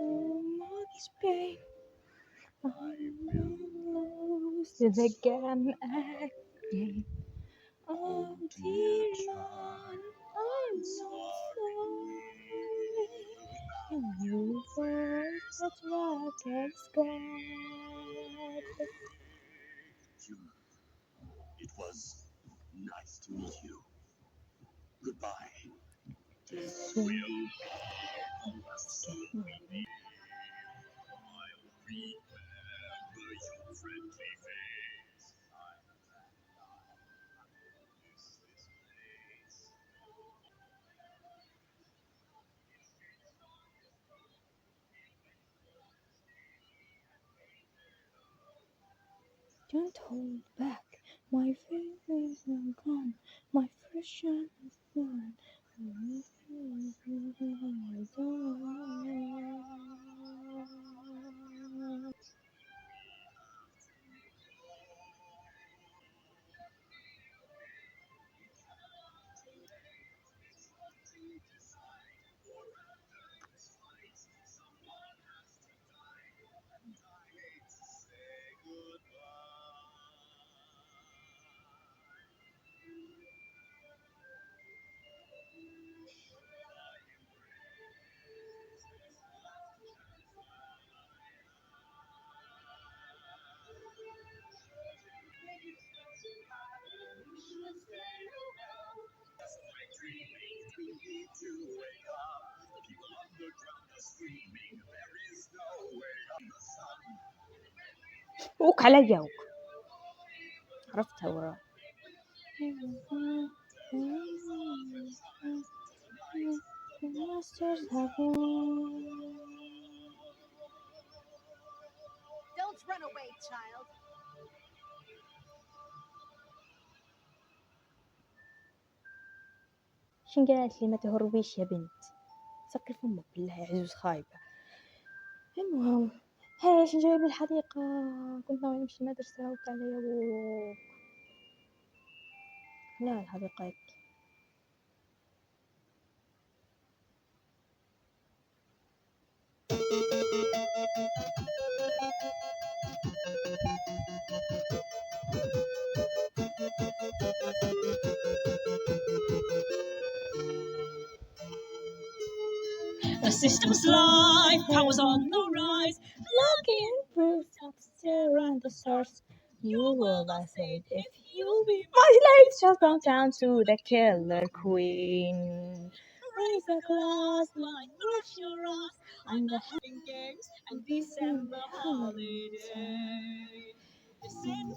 much pain. I'm lost in the game again. Oh dear Lord, I'm so sorry. You first that rocket's gone. It was nice to meet you. Goodbye. This will I'll remember your friendly face. Miss this place. Don't hold back. My feelings are gone. My freshness is gone. وك عليا وك عرفتها ورا Don't run away, child. شن قالت لي ما تهربيش يا بنت سكر فمك بالله يا عزوز خايبة. المهم هاي شن جايب الحديقة كنت ناوي نمشي المدرسة وقع علي أبوك. لا الحديقة هيك The system's life, powers on the rise. looking through upstairs and the stars. You will I said if you be my slaves shall come down to the killer queen. Raise a glass, like brush your ass. I'm the having games and December holiday. This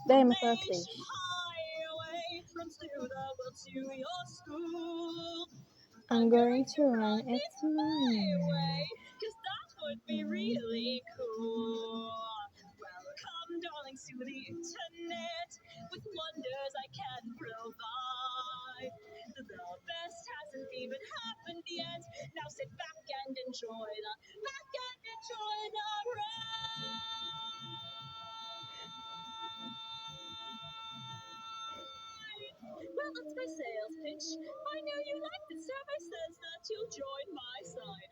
دايما information طلعتليش highway runs through the world to your school. I'm going to run it's my mine. way, 'cause that would be really cool. Welcome, darlings, to the internet with wonders I can provide. The best hasn't even happened yet. Now sit back and enjoy the ride. Well, that's my sales pitch. I know you like the survey says that you'll join my side.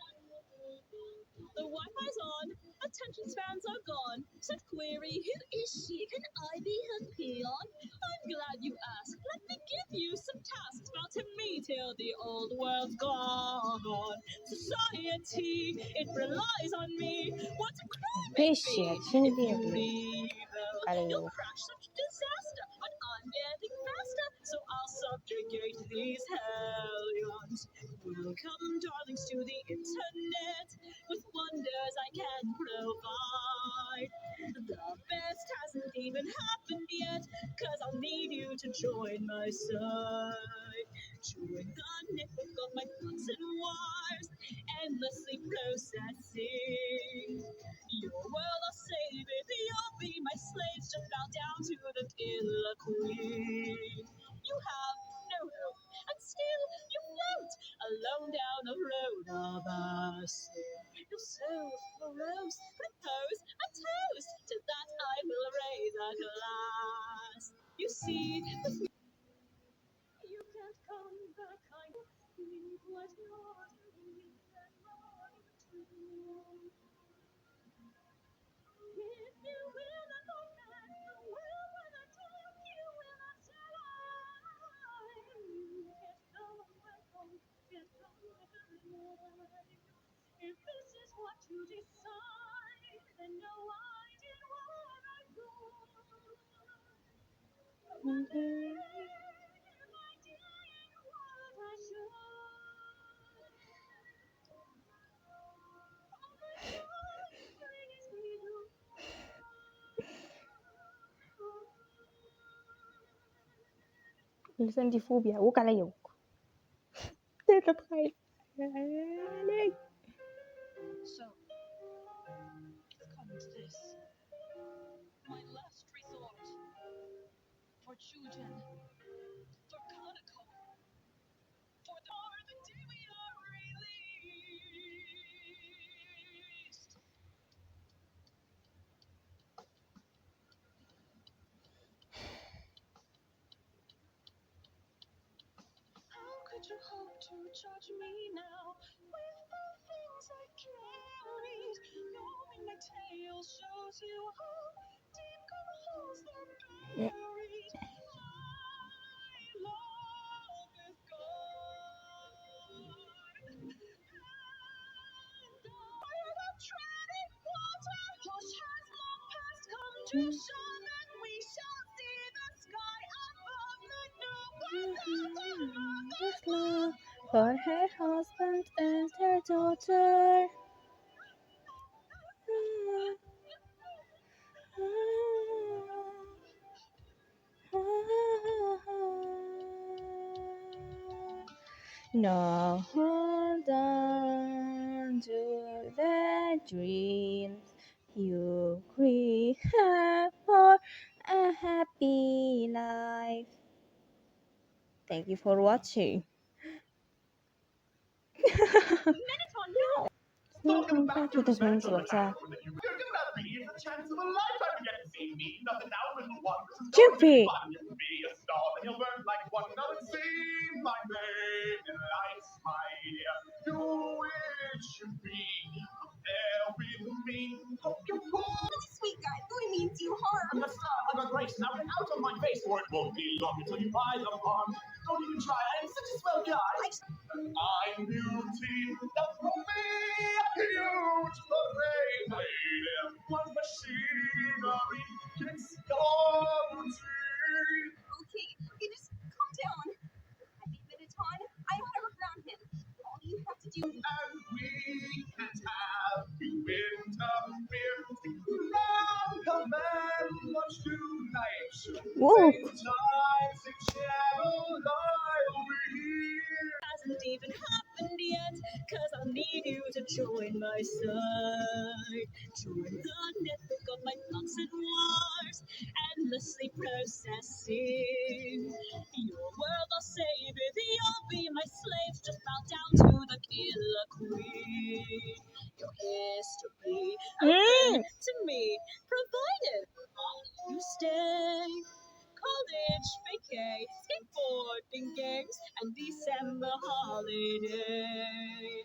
The Wi-Fi's on, attention spans are gone. Such query, who is she? Can I be her peon? I'm glad you asked. Let me give you some tasks. About to meet till the old world's gone. Society, it relies on me. What's a crime? بيشي شنو If you ديرلي leave, على you'll يوك crash such disaster. But I'm getting faster, so I'll subjugate these hellions. Welcome, darlings, to the internet with wonders I can provide. The best hasn't even happened yet, 'cause I'll need you to join my side. Join the network of my plugs and wires, endlessly processing. Your world I'll save it, you'll be my slaves, just bow down to the killer queen. You have no hope, and still you float alone down a road of us. You're so morose, propose a toast, to that I will raise a glass. You see, with me you can't come the kind of thing was not me and mine too. اللي عندي فوبيا وك عليا وك تتخيل عليك. So, it's come to this. My last resort. For children. For Kanako. For the day we are released. How could you hope to judge me now with the things I carried? Knowing my tale shows you how deep the holes they're buried. My love is gone. And I am treading water. Hush has long past come to show that we shall see the sky above the new love for her husband and her daughter. No, hold on to the dreams you create for a happy life. Thank you for watching. Welcome back to This means Special what's Battle. up? You're gonna be the chance of a lifetime to get to see me. Nothing now, little one. This is Jiffy. fun. You'll be a star, and you'll burn like one another. See my name in lights, my dear. You wish you be there with me. Hope you pull. Sweet guy, boy means you harm. I'm a star, I'm a grace. Now get out of my face, or it won't be long until you buy the farm. Don't even try. I'm such a swell guy. I'm beauty. That's for me. Huge parade. One machinery. It's your routine. Okay, just calm down. I think Minotaur, I have never found him. All you have to do. And we can't have you interfere. Love command much tonight. Whoa. Sometimes it shall lie over here. hasn't even happened yet, cause I'll need you to join my side. Join the network of my thoughts and wars, endlessly processing. Your world I'll save it, you'll be my slaves, just bow down to the killer queen. Your history open to me, provided you stay. College vacay, skateboarding games, and December holiday.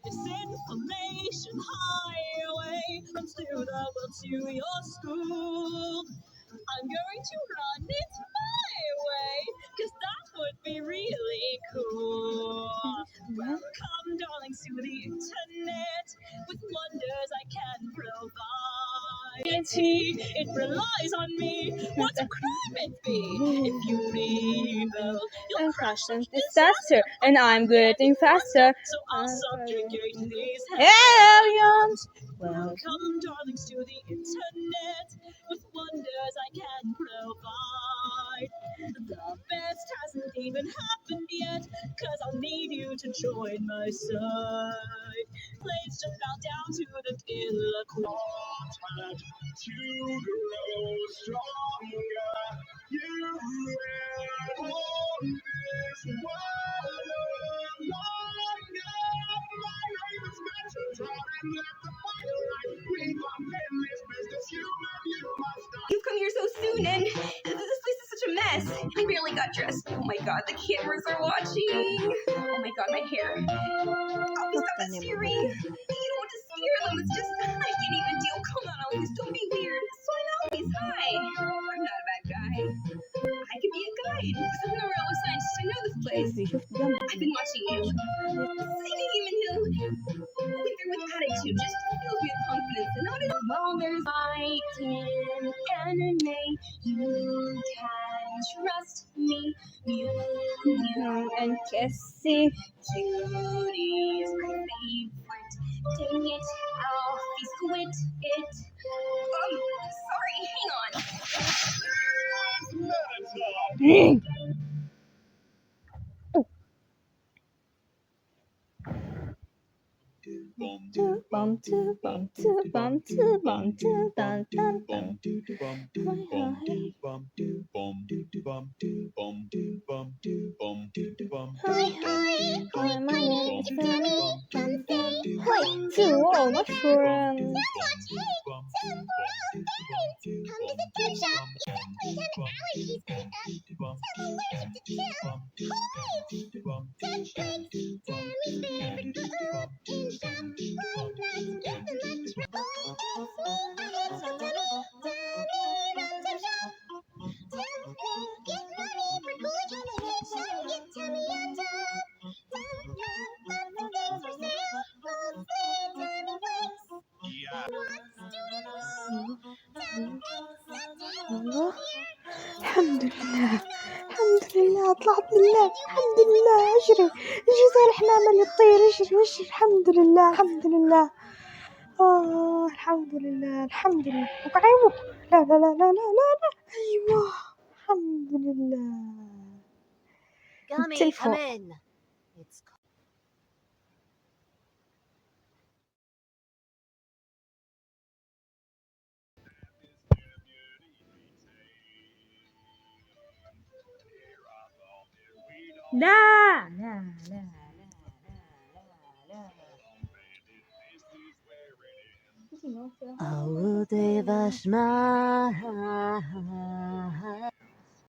This information highway runs through the world to your school. I'm going to run it my way, cause that would be really cool. Welcome, darlings, to the internet, with wonders I can provide. It relies on me, what's a crime it be? If you rebel, you'll crash And into disaster, and I'm getting faster. So I'll subjugate these Aliens. Welcome, darlings, to the internet, with wonders I can provide. The best hasn't even happened yet, cause I'll need you to join my side. Please just bow down to the killer queen. Time to grow stronger. You will hold this world longer. My name is Metal Drawing, let the fire light. We come in this business, human, you must die. You've come here so soon, and this place is such a mess. I barely got dressed. Oh my god, the cameras are watching. Oh my god, my hair. Oh, stop that staring. You don't want to scare them. It's just, I can't even deal. Come on, Alex, don't be weird. So I know he's hi. I'm not a bad guy. I could be a guide, because I'm the real scientist. I know this place. I've been watching you. See the human who went there with attitude, just fills me with confidence and not as well. There's fight in anime. You can trust me. Mew and Cassie. Cutie's my favorite. Dang it, Alfie, quit it. Sorry, hang on. Hi, my name is Fanny. Hi, to all my friends. الحمد لله الحمد لله طلعت من اللعب. الحمد لله اجري زي الحمامة اللي تطير. اجري الحمد لله الحمد لله. الحمد لله الحمد لله. وقعيمو لا لا لا لا لا لا لا. ايوه الحمد لله. Gummy, التلفون. come in. It's لا لا لا لا لا. Audevashma.